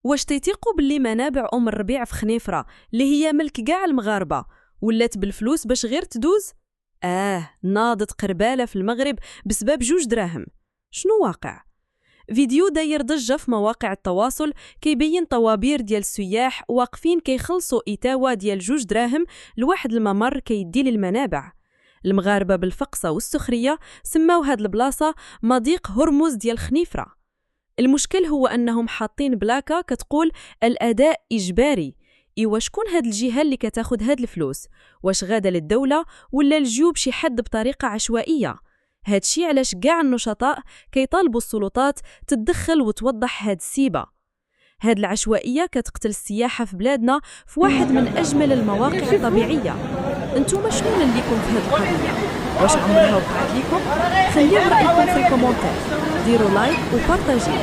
واش تيتيقوا باللي منابع الربيع في خنيفرة اللي هي ملك كاع المغاربة ولات بالفلوس باش غير تدوز؟ ناضت قربالة في المغرب بسبب 2 دراهم. شنو واقع؟ فيديو داير ضجة في مواقع التواصل كيبين طوابير ديال السياح واقفين كيخلصوا إتاوة ديال 2 دراهم لواحد الممر كيدي للمنابع. المغاربة بالفقصة والسخرية سماو هاد البلاصة مضيق هرمز ديال خنيفرة. المشكل هو أنهم حاطين بلاكة كتقول الأداء إجباري. إيوا شكون هاد الجهة اللي كتاخد هاد الفلوس؟ واش غادا للدولة ولا لجيوب شي حد بطريقة عشوائية؟ هادشي علاش كاع النشطاء كيطالبوا السلطات تتدخل وتوضح هاد السيبة. هاد العشوائية كتقتل السياحة في بلادنا في واحد من أجمل المواقع الطبيعية. انتوما شنو ليكم في هاد القضية؟ واش عمرها وقعت لكم؟ خليو رأيكم في الكومنتات، ديروا لايك وبارطاجيو.